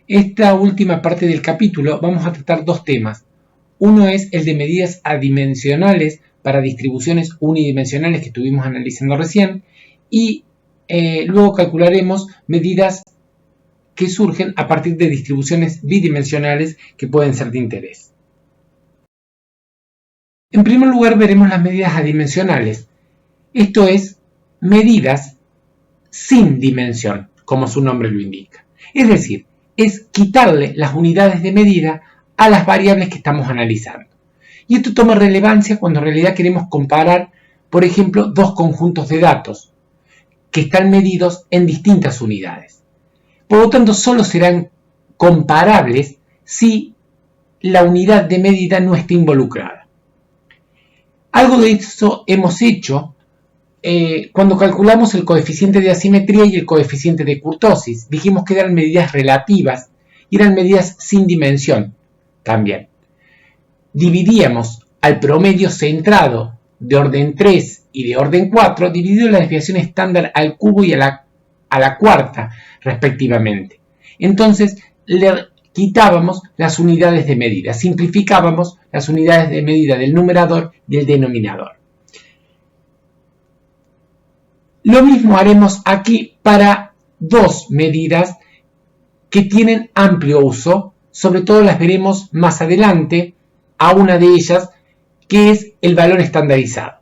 Esta última parte del capítulo vamos a tratar dos temas. Uno es el de medidas adimensionales para distribuciones unidimensionales que estuvimos analizando recién y luego calcularemos medidas que surgen a partir de distribuciones bidimensionales que pueden ser de interés. En primer lugar veremos las medidas adimensionales, esto es, medidas sin dimensión, como su nombre lo indica. Es decir, es quitarle las unidades de medida a las variables que estamos analizando. Y esto toma relevancia cuando en realidad queremos comparar, por ejemplo, dos conjuntos de datos que están medidos en distintas unidades. Por lo tanto, solo serán comparables si la unidad de medida no está involucrada. Algo de eso hemos hecho cuando calculamos el coeficiente de asimetría y el coeficiente de kurtosis. Dijimos que eran medidas relativas y eran medidas sin dimensión también. Dividíamos al promedio centrado de orden 3 y de orden 4, dividido la desviación estándar al cubo y a la cuarta, respectivamente. Entonces, le quitábamos las unidades de medida, simplificábamos las unidades de medida del numerador y el denominador. Lo mismo haremos aquí para dos medidas que tienen amplio uso, sobre todo las veremos más adelante, a una de ellas, que es el valor estandarizado.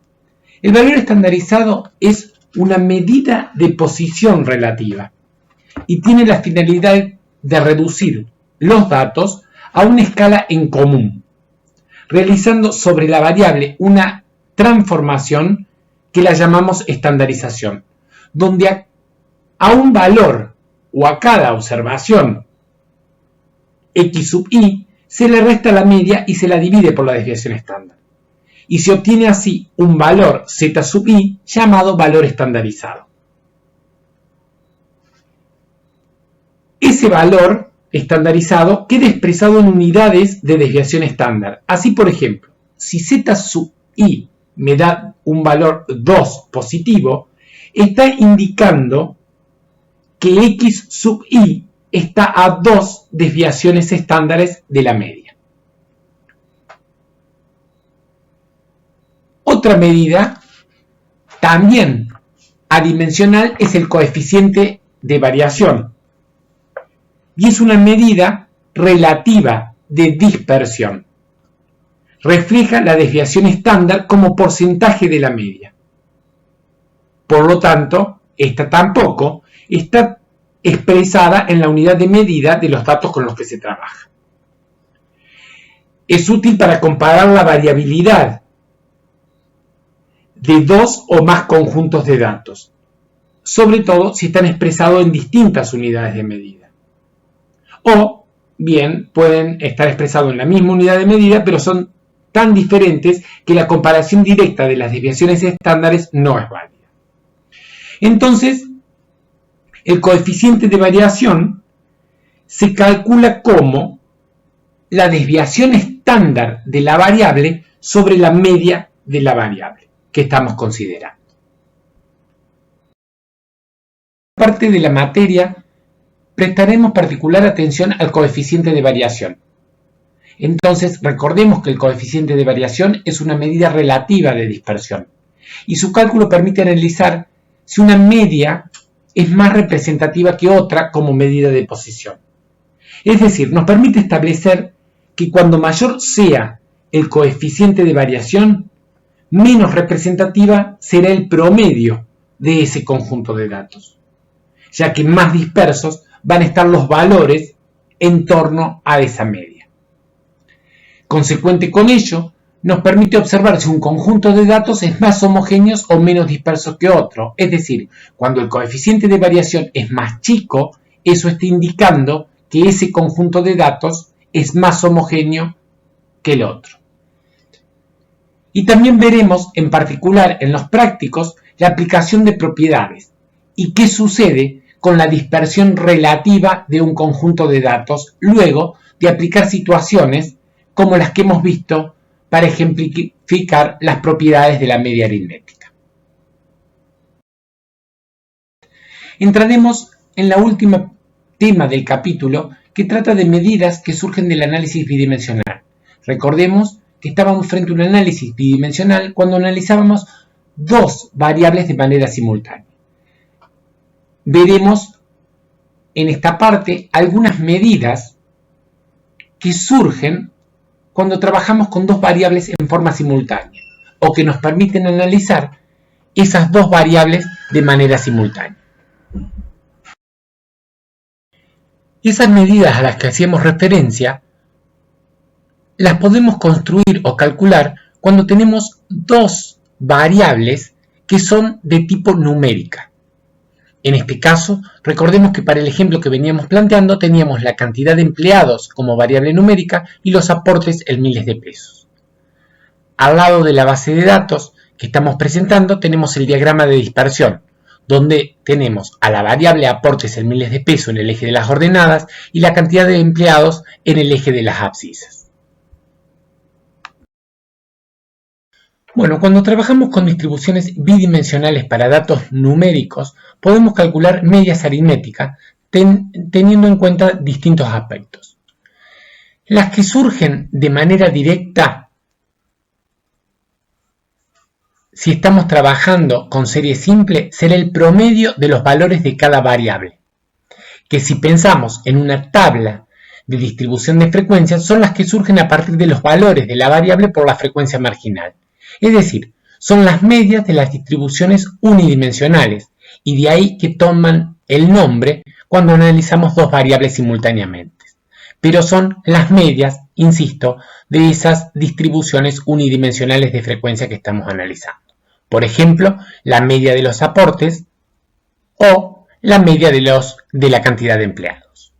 El valor estandarizado es una medida de posición relativa y tiene la finalidad de reducir los datos a una escala en común, realizando sobre la variable una transformación que la llamamos estandarización, donde a un valor o a cada observación x sub i se le resta la media y se la divide por la desviación estándar. Y se obtiene así un valor z sub i llamado valor estandarizado. Ese valor estandarizado queda expresado en unidades de desviación estándar. Así, por ejemplo, si z sub i me da un valor 2 positivo, está indicando que x sub i está a 2 desviaciones estándares de la media. Otra medida, también adimensional, es el coeficiente de variación. Y es una medida relativa de dispersión. Refleja la desviación estándar como porcentaje de la media. Por lo tanto, esta tampoco está expresada en la unidad de medida de los datos con los que se trabaja. Es útil para comparar la variabilidad de dos o más conjuntos de datos, sobre todo si están expresados en distintas unidades de medida. O bien pueden estar expresados en la misma unidad de medida, pero son tan diferentes que la comparación directa de las desviaciones estándares no es válida. Entonces, el coeficiente de variación se calcula como la desviación estándar de la variable sobre la media de la variable que estamos considerando. En parte de la materia prestaremos particular atención al coeficiente de variación. Entonces, recordemos que el coeficiente de variación es una medida relativa de dispersión y su cálculo permite analizar si una media es más representativa que otra como medida de posición. Es decir, nos permite establecer que cuando mayor sea el coeficiente de variación, menos representativa será el promedio de ese conjunto de datos, ya que más dispersos van a estar los valores en torno a esa media. Consecuente con ello, nos permite observar si un conjunto de datos es más homogéneo o menos disperso que otro. Es decir, cuando el coeficiente de variación es más chico, eso está indicando que ese conjunto de datos es más homogéneo que el otro. Y también veremos, en particular en los prácticos, la aplicación de propiedades y qué sucede con la dispersión relativa de un conjunto de datos luego de aplicar situaciones como las que hemos visto para ejemplificar las propiedades de la media aritmética. Entraremos en la última tema del capítulo, que trata de medidas que surgen del análisis bidimensional. Recordemos que estábamos frente a un análisis bidimensional cuando analizábamos dos variables de manera simultánea. Veremos en esta parte algunas medidas que surgen cuando trabajamos con dos variables en forma simultánea o que nos permiten analizar esas dos variables de manera simultánea. Esas medidas a las que hacíamos referencia las podemos construir o calcular cuando tenemos dos variables que son de tipo numérica. En este caso, recordemos que para el ejemplo que veníamos planteando teníamos la cantidad de empleados como variable numérica y los aportes en miles de pesos. Al lado de la base de datos que estamos presentando tenemos el diagrama de dispersión, donde tenemos a la variable aportes en miles de pesos en el eje de las ordenadas y la cantidad de empleados en el eje de las abscisas. Bueno, cuando trabajamos con distribuciones bidimensionales para datos numéricos, podemos calcular medias aritméticas teniendo en cuenta distintos aspectos. Las que surgen de manera directa, si estamos trabajando con serie simple, será el promedio de los valores de cada variable, que si pensamos en una tabla de distribución de frecuencias, son las que surgen a partir de los valores de la variable por la frecuencia marginal. Es decir, son las medias de las distribuciones unidimensionales y de ahí que toman el nombre cuando analizamos dos variables simultáneamente. Pero son las medias, insisto, de esas distribuciones unidimensionales de frecuencia que estamos analizando. Por ejemplo, la media de los aportes o la media de la cantidad de empleados.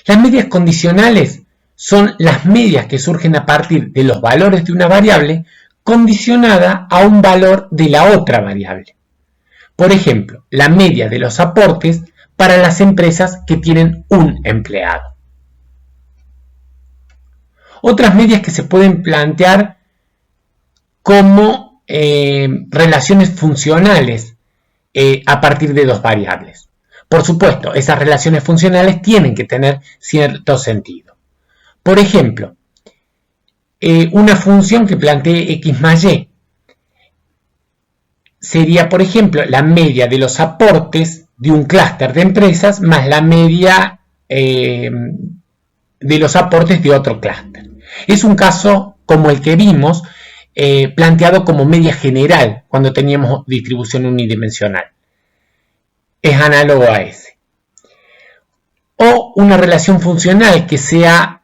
Las medias condicionales son las medias que surgen a partir de los valores de una variable condicionada a un valor de la otra variable. Por ejemplo, la media de los aportes para las empresas que tienen un empleado. Otras medias que se pueden plantear como relaciones funcionales a partir de dos variables. Por supuesto, esas relaciones funcionales tienen que tener cierto sentido. Por ejemplo, una función que plantee x más y sería, por ejemplo, la media de los aportes de un clúster de empresas más la media de los aportes de otro clúster. Es un caso como el que vimos planteado como media general cuando teníamos distribución unidimensional. Es análogo a ese. O una relación funcional que sea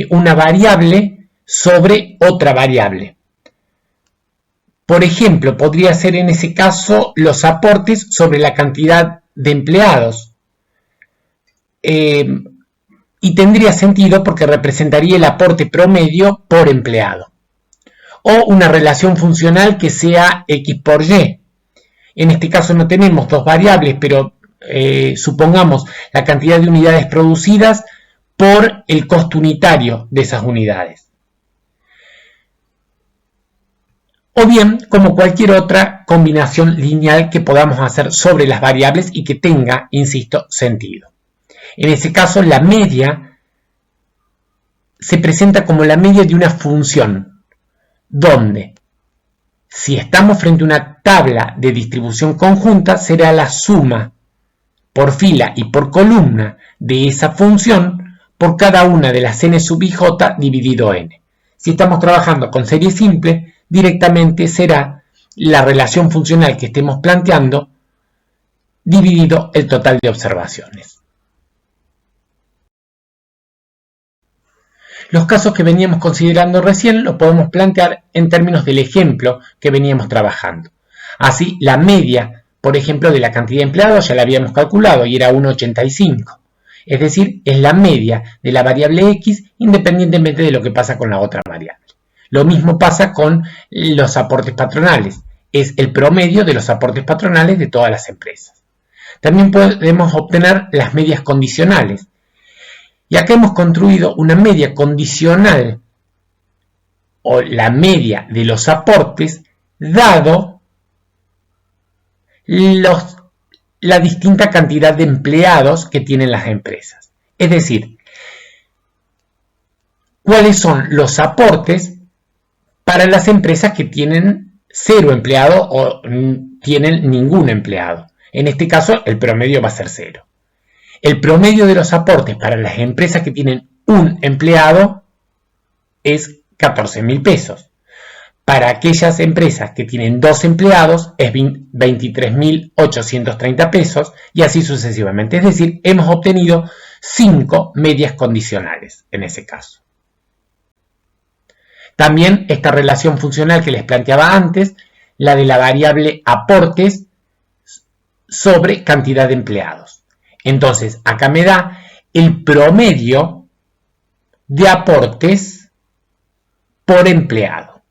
una variable sobre otra variable. Por ejemplo, podría ser en ese caso los aportes sobre la cantidad de empleados. Y tendría sentido porque representaría el aporte promedio por empleado. O una relación funcional que sea x por y. En este caso no tenemos dos variables, pero supongamos la cantidad de unidades producidas por el costo unitario de esas unidades. O bien, como cualquier otra combinación lineal que podamos hacer sobre las variables y que tenga, insisto, sentido. En ese caso, la media se presenta como la media de una función, donde, si estamos frente a una tabla de distribución conjunta, será la suma por fila y por columna de esa función por cada una de las n sub ij dividido n. Si estamos trabajando con serie simple, directamente será la relación funcional que estemos planteando dividido el total de observaciones. Los casos que veníamos considerando recién los podemos plantear en términos del ejemplo que veníamos trabajando. Así, la media, por ejemplo, de la cantidad de empleados ya la habíamos calculado y era 1,85. Es decir, es la media de la variable x independientemente de lo que pasa con la otra variable. Lo mismo pasa con los aportes patronales. Es el promedio de los aportes patronales de todas las empresas. También podemos obtener las medias condicionales. Y acá hemos construido una media condicional o la media de los aportes dado la distinta cantidad de empleados que tienen las empresas. Es decir, cuáles son los aportes para las empresas que tienen 0 empleados o tienen ningún empleado. En este caso, el promedio va a ser 0. El promedio de los aportes para las empresas que tienen un empleado es 14.000 pesos. Para aquellas empresas que tienen 2 empleados es 23.830 pesos y así sucesivamente. Es decir, hemos obtenido 5 medias condicionales en ese caso. También esta relación funcional que les planteaba antes, la de la variable aportes sobre cantidad de empleados. Entonces, acá me da el promedio de aportes por empleado.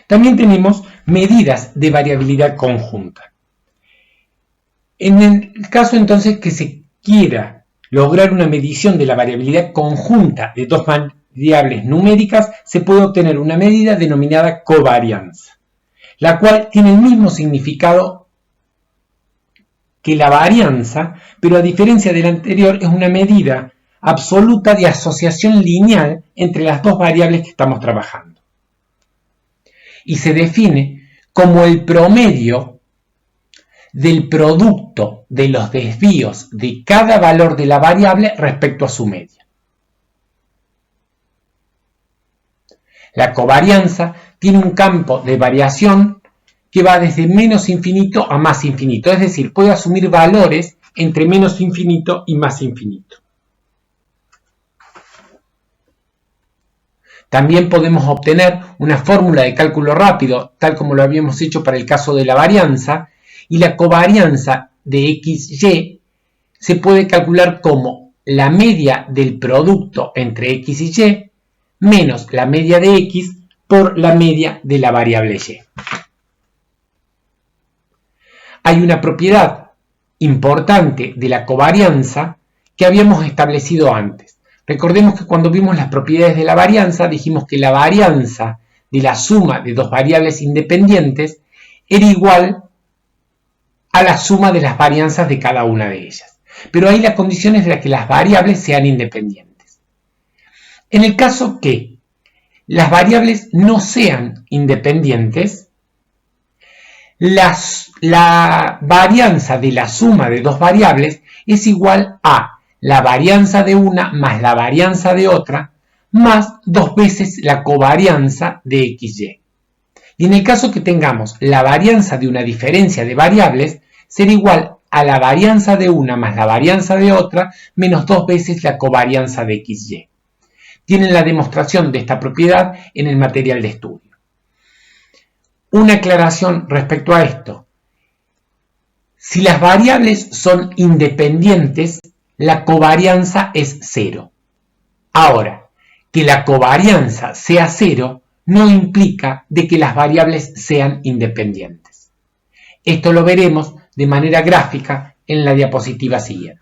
También tenemos medidas de variabilidad conjunta. En el caso entonces que se quiera lograr una medición de la variabilidad conjunta de dos variables numéricas, se puede obtener una medida denominada covarianza, la cual tiene el mismo significado que la varianza, pero a diferencia de la anterior es una medida absoluta de asociación lineal entre las dos variables que estamos trabajando. Y se define como el promedio del producto de los desvíos de cada valor de la variable respecto a su media. La covarianza tiene un campo de variación que va desde menos infinito a más infinito, es decir, puede asumir valores entre menos infinito y más infinito. También podemos obtener una fórmula de cálculo rápido, tal como lo habíamos hecho para el caso de la varianza, y la covarianza de XY se puede calcular como la media del producto entre X y Y menos la media de X por la media de la variable Y. Hay una propiedad importante de la covarianza que habíamos establecido antes. Recordemos que cuando vimos las propiedades de la varianza, dijimos que la varianza de la suma de dos variables independientes era igual a la suma de las varianzas de cada una de ellas. Pero ahí la condición es de que las variables sean independientes. En el caso que las variables no sean independientes, la varianza de la suma de dos variables es igual a la varianza de una más la varianza de otra más 2 veces la covarianza de XY. Y en el caso que tengamos la varianza de una diferencia de variables, será igual a la varianza de una más la varianza de otra menos 2 veces la covarianza de XY. Tienen la demostración de esta propiedad en el material de estudio. Una aclaración respecto a esto. Si las variables son independientes, la covarianza es 0. Ahora, que la covarianza sea 0 no implica de que las variables sean independientes. Esto lo veremos de manera gráfica en la diapositiva siguiente.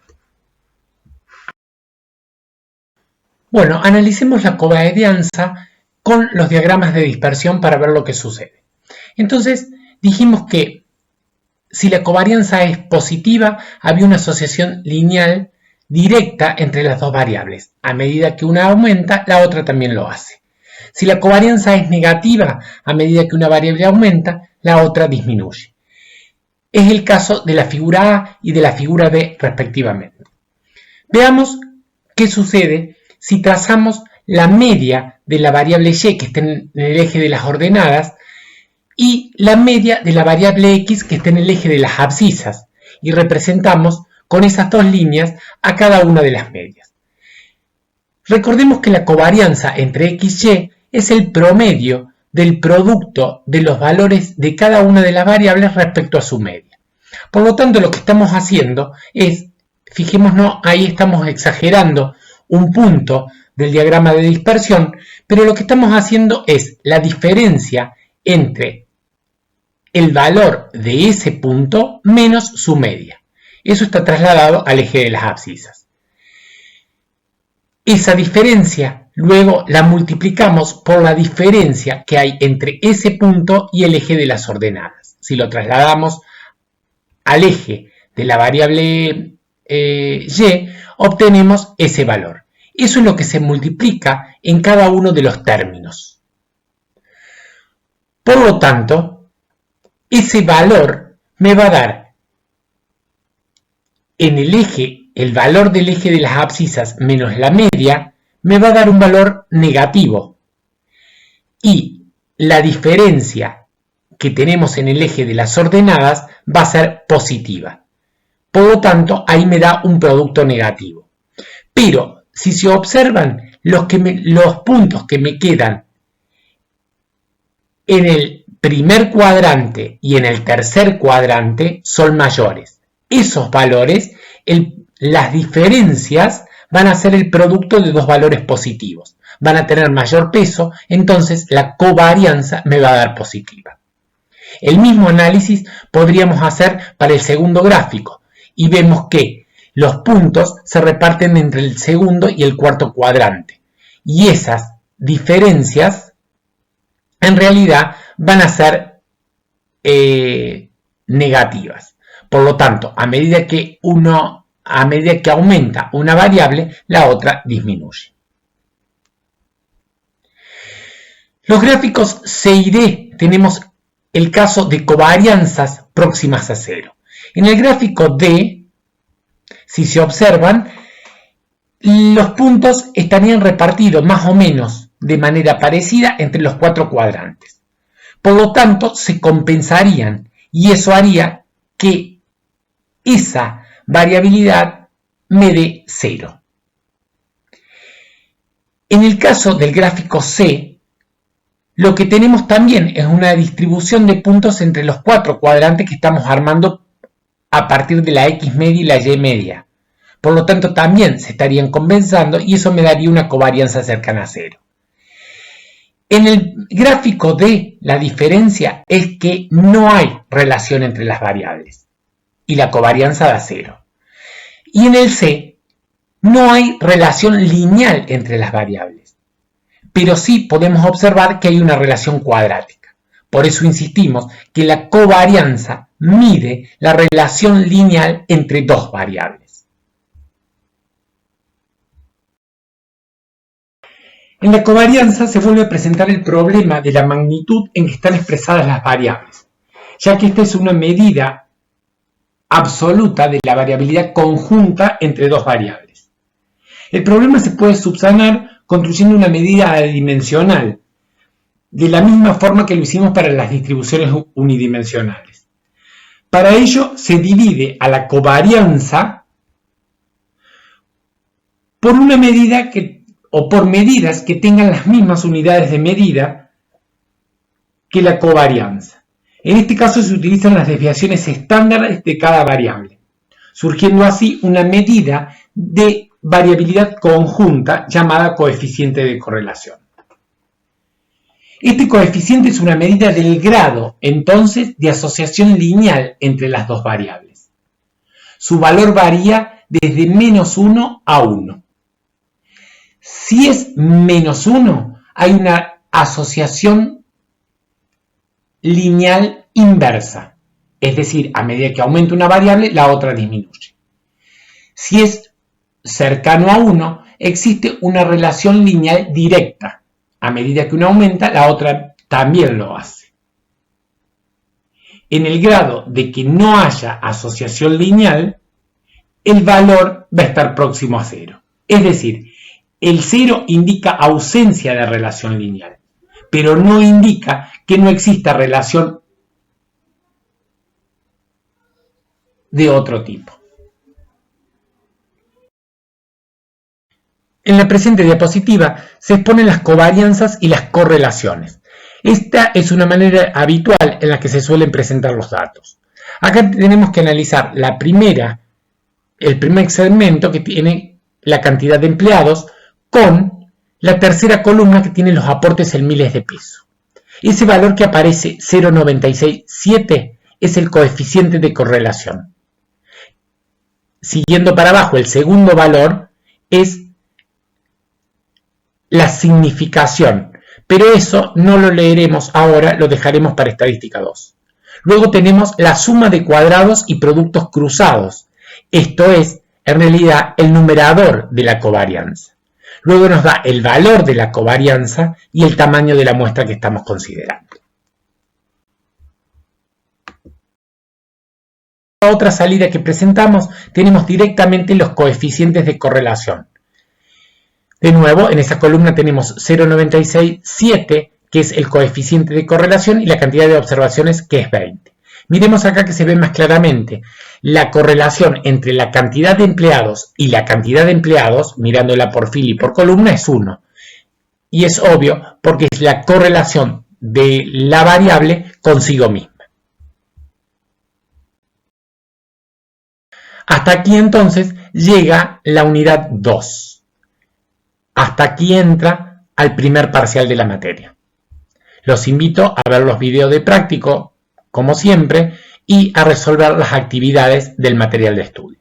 Bueno, analicemos la covarianza con los diagramas de dispersión para ver lo que sucede. Entonces, dijimos que si la covarianza es positiva, había una asociación lineal directa entre las dos variables. A medida que una aumenta, la otra también lo hace. Si la covarianza es negativa, a medida que una variable aumenta, la otra disminuye. Es el caso de la figura A y de la figura B respectivamente. Veamos qué sucede si trazamos la media de la variable Y que está en el eje de las ordenadas y la media de la variable X que está en el eje de las abscisas y representamos con esas dos líneas a cada una de las medias. Recordemos que la covarianza entre X y Y es el promedio del producto de los valores de cada una de las variables respecto a su media. Por lo tanto, lo que estamos haciendo es, fijémonos, ahí estamos exagerando un punto del diagrama de dispersión, pero lo que estamos haciendo es la diferencia entre el valor de ese punto menos su media. Eso está trasladado al eje de las abscisas. Esa diferencia luego la multiplicamos por la diferencia que hay entre ese punto y el eje de las ordenadas. Si lo trasladamos al eje de la variable y, obtenemos ese valor. Eso es lo que se multiplica en cada uno de los términos. Por lo tanto, ese valor me va a dar en el eje, el valor del eje de las abscisas menos la media, me va a dar un valor negativo. Y la diferencia que tenemos en el eje de las ordenadas va a ser positiva. Por lo tanto, ahí me da un producto negativo. Pero si se observan los puntos que me quedan en el primer cuadrante y en el tercer cuadrante son mayores. Esos valores, las diferencias van a ser el producto de dos valores positivos. Van a tener mayor peso, entonces la covarianza me va a dar positiva. El mismo análisis podríamos hacer para el segundo gráfico y vemos que los puntos se reparten entre el segundo y el cuarto cuadrante. Y esas diferencias en realidad van a ser negativas. Por lo tanto, a medida que aumenta una variable, la otra disminuye. Los gráficos C y D tenemos el caso de covarianzas próximas a cero. En el gráfico D, si se observan, los puntos estarían repartidos más o menos de manera parecida entre los cuatro cuadrantes. Por lo tanto, se compensarían y eso haría que esa variabilidad me dé 0. En el caso del gráfico C, lo que tenemos también es una distribución de puntos entre los cuatro cuadrantes que estamos armando a partir de la X media y la Y media. Por lo tanto, también se estarían compensando y eso me daría una covarianza cercana a 0. En el gráfico D, la diferencia es que no hay relación entre las variables y la covarianza da 0. Y en el C, no hay relación lineal entre las variables, pero sí podemos observar que hay una relación cuadrática. Por eso insistimos que la covarianza mide la relación lineal entre dos variables. En la covarianza se vuelve a presentar el problema de la magnitud en que están expresadas las variables, ya que esta es una medida absoluta de la variabilidad conjunta entre dos variables. El problema se puede subsanar construyendo una medida adimensional, de la misma forma que lo hicimos para las distribuciones unidimensionales. Para ello se divide a la covarianza por una medida o por medidas que tengan las mismas unidades de medida que la covarianza. En este caso se utilizan las desviaciones estándares de cada variable, surgiendo así una medida de variabilidad conjunta llamada coeficiente de correlación. Este coeficiente es una medida del grado, entonces, de asociación lineal entre las dos variables. Su valor varía desde -1 a 1. Si es -1, hay una asociación lineal inversa, es decir, a medida que aumenta una variable, la otra disminuye. Si es cercano a 1, existe una relación lineal directa. A medida que una aumenta, la otra también lo hace. En el grado de que no haya asociación lineal, el valor va a estar próximo a 0. Es decir, el 0 indica ausencia de relación lineal, pero no indica que no exista relación de otro tipo. En la presente diapositiva se exponen las covarianzas y las correlaciones. Esta es una manera habitual en la que se suelen presentar los datos. Acá tenemos que analizar el primer segmento que tiene la cantidad de empleados con la tercera columna que tiene los aportes en miles de pesos. Ese valor que aparece 0,967 es el coeficiente de correlación. Siguiendo para abajo, el segundo valor es la significación, pero eso no lo leeremos ahora, lo dejaremos para estadística 2. Luego tenemos la suma de cuadrados y productos cruzados. Esto es, en realidad, el numerador de la covarianza. Luego nos da el valor de la covarianza y el tamaño de la muestra que estamos considerando. Otra salida que presentamos, tenemos directamente los coeficientes de correlación. De nuevo, en esa columna tenemos 0,96, 7, que es el coeficiente de correlación, y la cantidad de observaciones, que es 20. Miremos acá que se ve más claramente. La correlación entre la cantidad de empleados y la cantidad de empleados, mirándola por fila y por columna, es 1. Y es obvio porque es la correlación de la variable consigo misma. Hasta aquí entonces llega la unidad 2. Hasta aquí entra al primer parcial de la materia. Los invito a ver los videos de práctico, como siempre, y a resolver las actividades del material de estudio.